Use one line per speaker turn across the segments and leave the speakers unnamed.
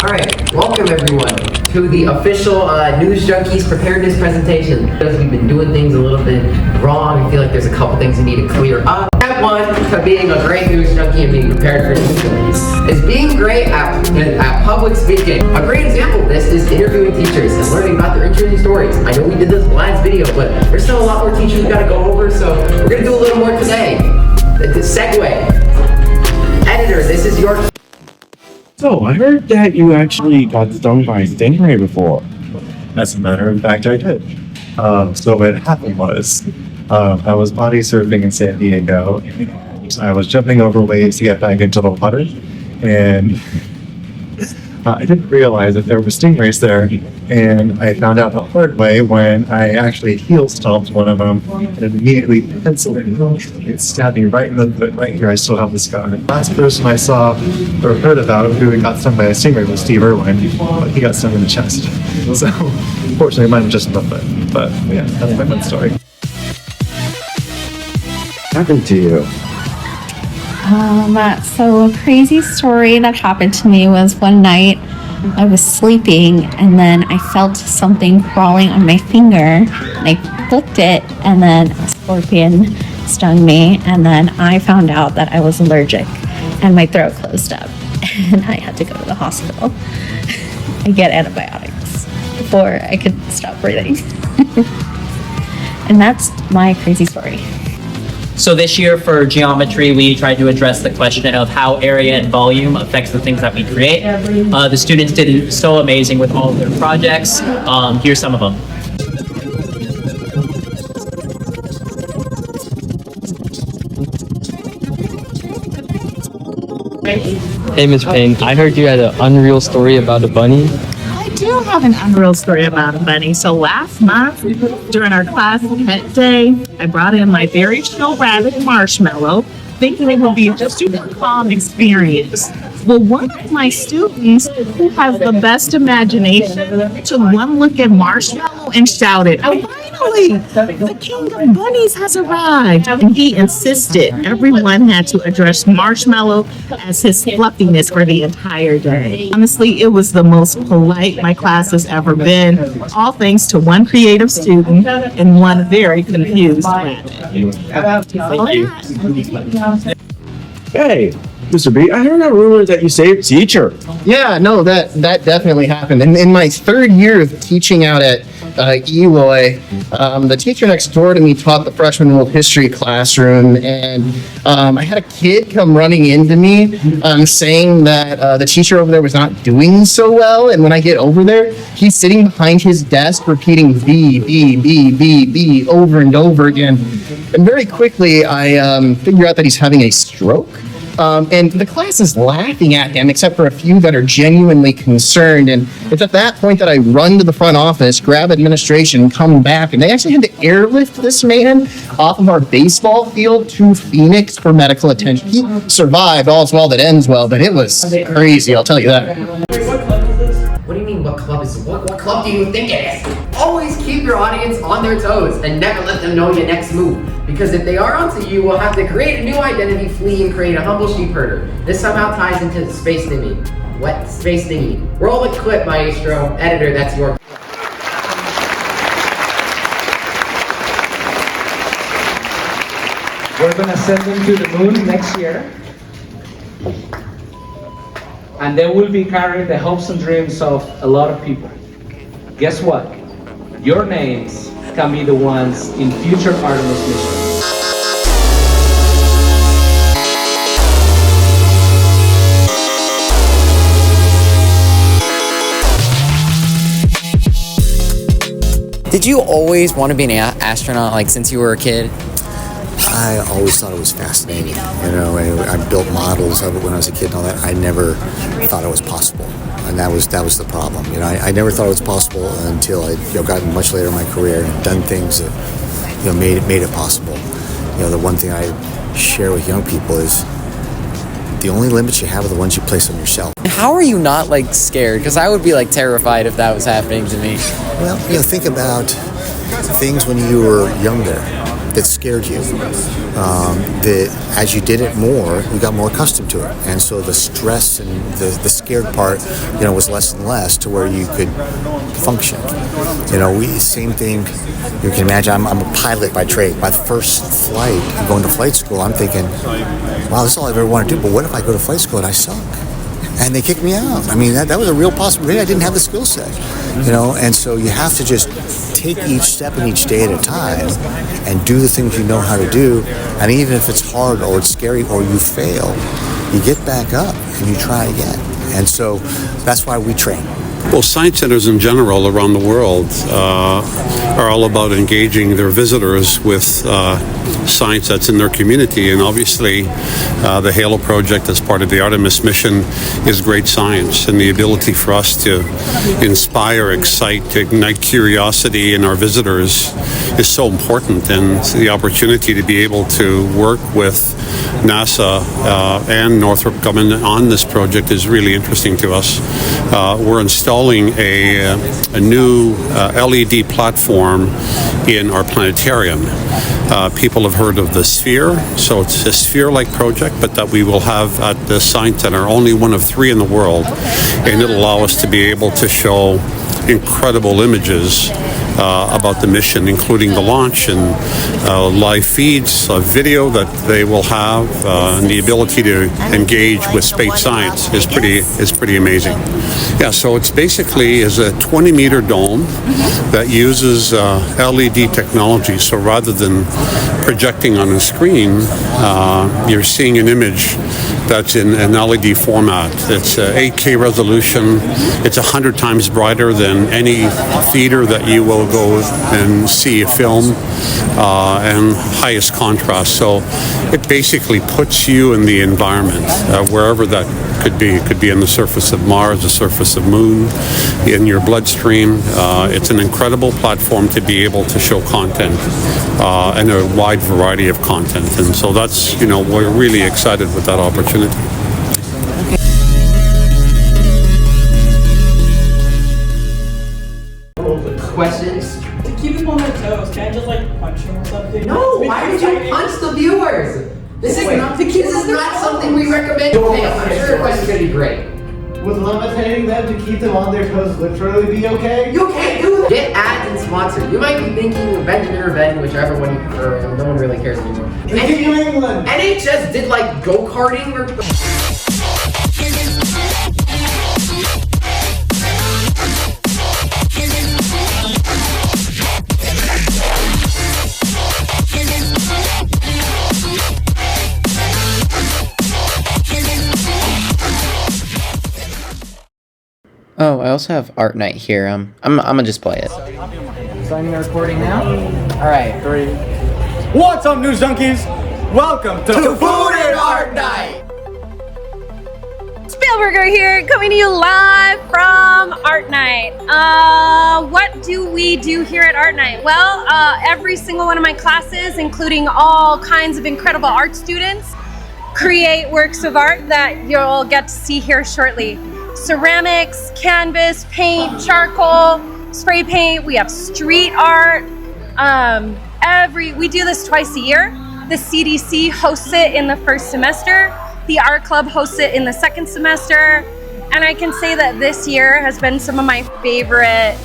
Alright, welcome everyone to the official News Junkies preparedness presentation. Because we've been doing things a little bit wrong, I feel like there's a couple things we need to clear up. Step one to being a great news junkie and being prepared for news junkies is being great at public speaking. A great example of this is interviewing teachers and learning about their interesting stories. I know we did this last video, but there's still a lot more teachers we gotta go over, so we're gonna do a little more today. The segue. Editor, this is your...
So, I heard that you actually got stung by a stingray before.
As a matter of fact, I did. So what happened was, I was body surfing in San Diego. I was jumping over waves to get back into the water, and I didn't realize that there were stingrays there, and I found out the hard way when I actually heel stomped one of them and immediately penciled it. It stabbed me right in the foot, right here. I still have the scar. The last person I saw or heard about who got stung by a stingray was Steve Irwin, but he got stung in the chest. So, unfortunately, mine was just in the foot. But yeah, that's my fun story.
What happened to you?
So a crazy story that happened to me was one night I was sleeping and then I felt something crawling on my finger and I flicked it and then a scorpion stung me and then I found out that I was allergic and my throat closed up and I had to go to the hospital and get antibiotics before I could stop breathing. And that's my crazy story.
So this year for geometry, we tried to address the question of how area and volume affects the things that we create. The students did so amazing with all of their projects. Here's some of them.
Hey, Ms. Payne, I heard you had an unreal story about a bunny.
I do have an unreal story about a bunny. So last month, during our class pet day, I brought in my very chill rabbit Marshmallow, thinking it would be a super calm experience. Well, one of my students who has the best imagination took one look at Marshmallow and shouted, "Finally, the king of bunnies has arrived!" And he insisted everyone had to address Marshmallow as his fluffiness for the entire day. Honestly, it was the most polite my class has ever been, all thanks to one creative student and one very confused rabbit.
Hey, Mr. B, I heard a rumor that you saved a teacher.
Yeah, no, that definitely happened. In my third year of teaching out at Eloy, the teacher next door to me taught the freshman world history classroom, and I had a kid come running into me saying that the teacher over there was not doing so well, and when I get over there, he's sitting behind his desk repeating B, B, B, B, B over and over again. And very quickly, I figure out that he's having a stroke. And the class is laughing at him, except for a few that are genuinely concerned. And it's at that point that I run to the front office, grab administration, come back, and they actually had to airlift this man off of our baseball field to Phoenix for medical attention. He survived, all's well that ends well, but it was crazy, I'll tell you that.
What do you mean, what club is it? What club do you think it is? Always keep your audience on their toes and never let them know your next move. Because if they are onto you, we'll have to create a new identity, flee, and create a humble sheep herder. This somehow ties into space thingy. What? Space thingy. Roll a clip, maestro. Editor, that's your...
We're gonna send them to the moon next year. And they will be carrying the hopes and dreams of a lot of people. Guess what? Your names can be the ones in future Artemis missions.
Did you always want to be an astronaut, like since you were a kid?
I always thought it was fascinating. You know, I built models of it when I was a kid and all that. I never thought it was possible, and that was the problem. You know, I never thought it was possible until I got much later in my career and done things that made it possible. You know, the one thing I share with young people is the only limits you have are the ones you place on yourself.
How are you not scared? Because I would be terrified if that was happening to me.
Well, think about things when you were younger. that scared you. That as you did it more, you got more accustomed to it, and so the stress and the scared part, was less and less to where you could function. Same thing. You can imagine. I'm a pilot by trade. My first flight, going to flight school, I'm thinking, wow, this is all I've ever wanted to do. But what if I go to flight school and I suck? And they kicked me out. I mean, that was a real possibility. I didn't have the skill set, and so you have to just take each step and each day at a time and do the things you know how to do. And even if it's hard or it's scary or you fail, you get back up and you try again. And so that's why we train.
Well, science centers in general around the world are all about engaging their visitors with science that's in their community. And obviously, the HALO project as part of the Artemis mission is great science. And the ability for us to inspire, excite, to ignite curiosity in our visitors is so important. And the opportunity to be able to work with NASA and Northrop Grumman on this project is really interesting to us. We're installing a new LED platform in our planetarium. People have heard of the Sphere, so it's a sphere-like project, but that we will have at the Science Center, only one of 3 in the world, and it'll allow us to be able to show incredible images about the mission, including the launch and live feeds, video that they will have, and the ability to engage with space science is pretty amazing. Yeah, so it's basically is a 20-meter dome that uses LED technology. So rather than projecting on a screen, you're seeing an image that's in an LED format. It's 8K resolution. It's 100 times brighter than any theater that you will go and see a film, and highest contrast. So it basically puts you in the environment, wherever that could be. It could be on the surface of Mars, the surface of Moon, in your bloodstream. It's an incredible platform to be able to show content, and a wide variety of content. And so that's, we're really excited with that opportunity.
Questions?
To keep them on their toes, can I just punch them or something?
No, why did you punch the viewers? This is not something we recommend. I'm sure your question's gonna be great.
Would levitating them to keep them on their toes literally be okay?
You can't do that. Get ads and sponsors. You might be thinking Benjamin or Ben, whichever one you prefer. No one really cares anymore.
New England.
NHS did go-karting or.
Oh, I also have art night here. I'm gonna just play it.
Starting the recording now? Alright, 3.
What's up, News Junkies? Welcome to
Food and Art Night!
Spielberger here, coming to you live from Art Night. What do we do here at Art Night? Well, every single one of my classes, including all kinds of incredible art students, create works of art that you'll get to see here shortly. Ceramics, canvas, paint, charcoal, spray paint. We have street art. We do this twice a year. The CDC hosts it in the first semester. The art club hosts it in the second semester. And I can say that this year has been some of my favorite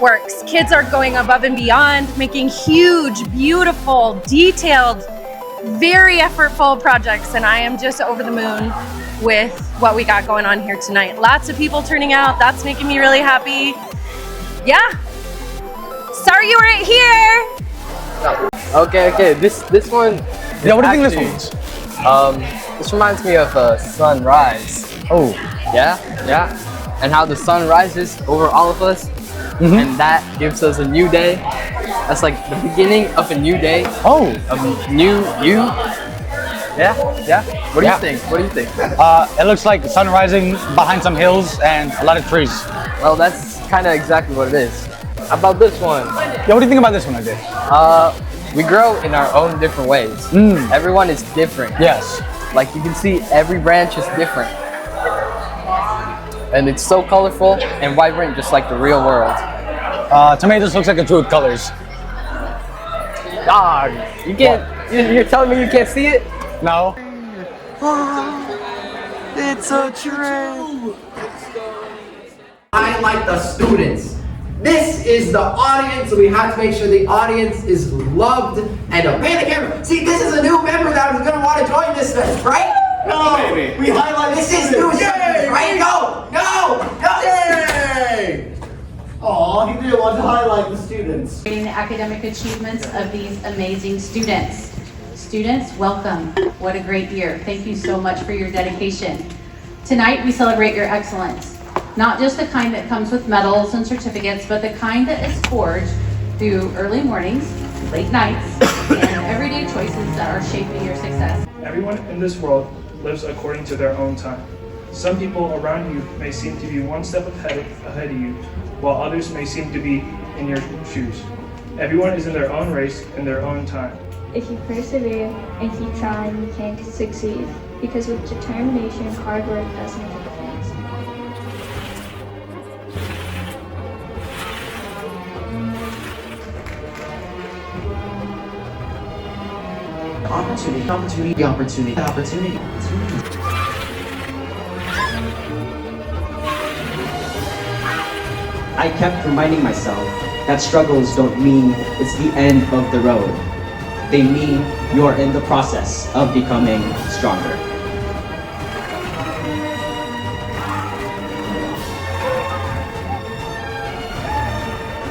works. Kids are going above and beyond, making huge, beautiful, detailed, very effortful projects. And I am just over the moon with what we got going on here tonight. Lots of people turning out. That's making me really happy. Yeah. Sorry you weren't here.
Okay. This one.
Yeah, what do you think this one is?
This reminds me of sunrise.
Oh.
Yeah. And how the sun rises over all of us, and that gives us a new day. That's like the beginning of a new day.
Oh.
A new you. Yeah. What do you think?
It looks like the sun rising behind some hills and a lot of trees.
Well, that's kind of exactly what it is. How about this one?
Yeah, what do you think about this one, AJ?
We grow in our own different ways. Everyone is different.
Yes.
Like you can see, every branch is different. And it's so colorful and vibrant, just like the real world.
To me, this looks like a true colors.
Dog, you can't. You're telling me you can't see it?
No.
It's a trick. I like the students. This is the audience, so we have to make sure the audience is loved and obey the camera. See, this is a new member that was gonna want to join this fest, right? No, we highlight this is new, right? Go.
Yay! Aw, he didn't want to highlight the students.
The academic achievements of these amazing students. Students, welcome. What a great year. Thank you so much for your dedication. Tonight we celebrate your excellence. Not just the kind that comes with medals and certificates, but the kind that is forged through early mornings, late nights, and everyday choices that are shaping your success.
Everyone in this world lives according to their own time. Some people around you may seem to be one step ahead of you, while others may seem to be in your shoes. Everyone is in their own race in their own time.
If you persevere and keep trying, you can succeed. Because with determination, hard work does make a difference.
Opportunity.
I kept reminding myself that struggles don't mean it's the end of the road. They mean you're in the process of becoming stronger.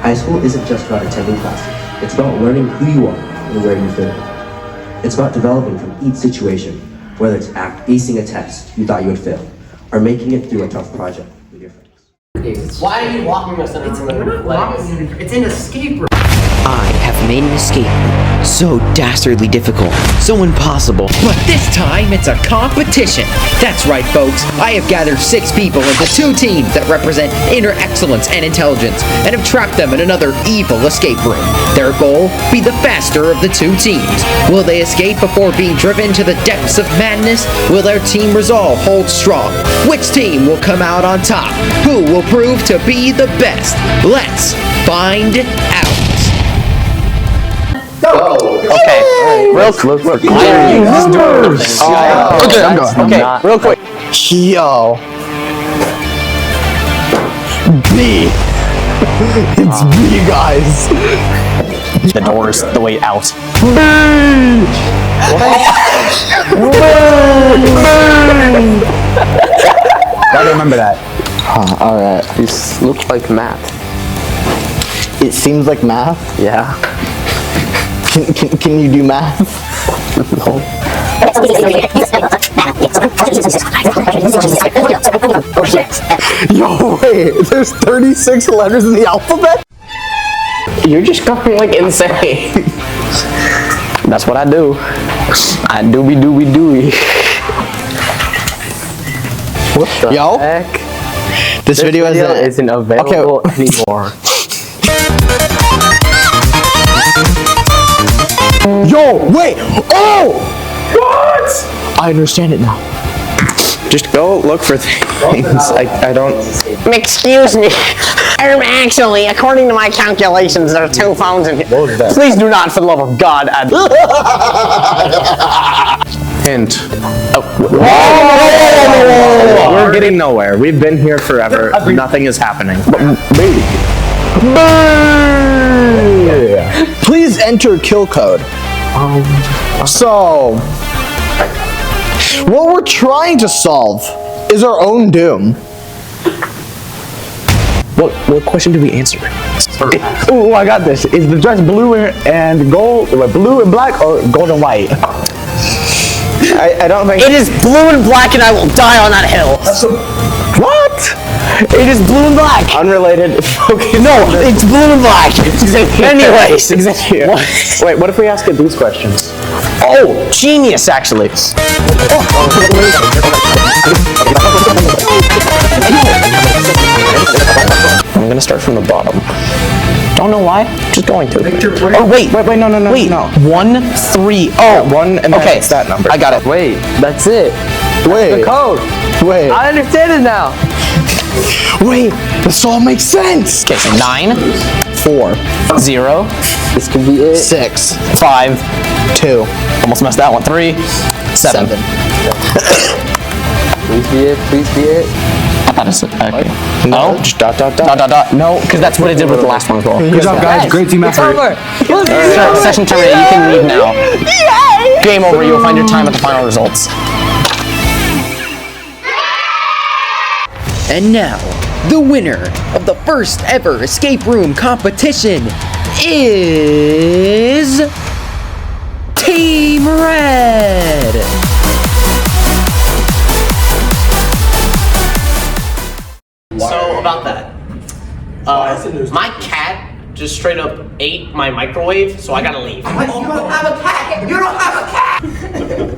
High school isn't just about attending classes. It's about learning who you are and where you fit in. It's about developing from each situation, whether it's acing a test you thought you would fail, or making it through a tough project with your friends.
Why are you walking us in It's an escape room.
I have made an escape so dastardly difficult, so impossible. But this time, it's a competition. That's right, folks. I have gathered 6 people into 2 teams that represent inner excellence and intelligence, and have trapped them in another evil escape room. Their goal? Be the faster of the 2 teams. Will they escape before being driven to the depths of madness? Will their team resolve hold strong? Which team will come out on top? Who will prove to be the best? Let's find out.
Okay, real quick. Okay, I'm going. Okay, real quick. Yo. B. It's B, guys. The door's the way out. Gotta remember that. Alright. These look like math. It seems like math? Yeah. Can you do math? No. Yo, wait, there's 36 letters in the alphabet? You're just going like insane. That's what I do. I dooby. What the heck? This video isn't available anymore. Yo, wait! Oh! What? I understand it now. Just go look for things. I don't...
Excuse me. Actually, according to my calculations, there are 2 phones in here.
What was that?
Please do not, for the love of God, add...
Hint. We're getting nowhere. We've been here forever. Nothing is happening. Please enter kill code. So, what we're trying to solve is our own doom. What question did we answer? Ooh, I got this. Is the dress blue and gold, blue and black, or gold and white? I don't think...
It is blue and black and I will die on that hill.
What?
It is blue and black.
Unrelated. Okay.
No, it's blue and black. Anyways.
Wait, what if we ask it these questions?
Oh, genius, actually.
I'm gonna start from the bottom. Don't know why. Just going to. Oh wait, no.
Wait,
no.
1, 3. Oh,
1 and
okay.
It's that number.
I got it.
Wait, that's it.
Wait.
The code.
Wait.
I understand it now.
Wait, this all makes sense.
Okay, so 9,
4, 0. This could be it. 6, 5, 2. Almost messed that one. 3, 7.
Please be it. Please be it.
I thought it's okay. No, just dot. No, because that's what it did with the last one as well.
Good job, guys. Great team effort.
Session terminated. You can leave now. Yay! Game over. You'll find your time at the final results.
And now, the winner of the first ever escape room competition is Team Red.
So about that, my cat just straight up ate my microwave, so I gotta leave.
You don't have a cat! You don't have a cat!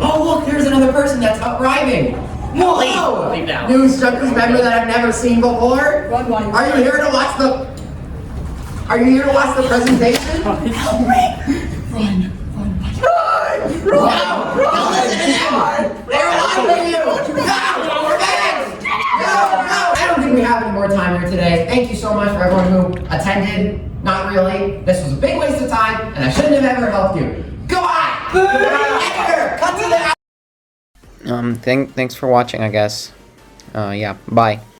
Oh look, there's another person that's arriving! Whoa!
Leave now.
New instructors member that I've never seen before? Are you here to watch the... Are you here to watch the presentation? Help me! Run! Don't listen to them! They're watching you! No! We're back! No! I don't think we have any more time here today. Thank you so much for everyone who attended. Not really. This was a big waste of time, and I shouldn't have ever helped you. Goodbye! Cut to the...
Thanks for watching, I guess. Yeah, bye.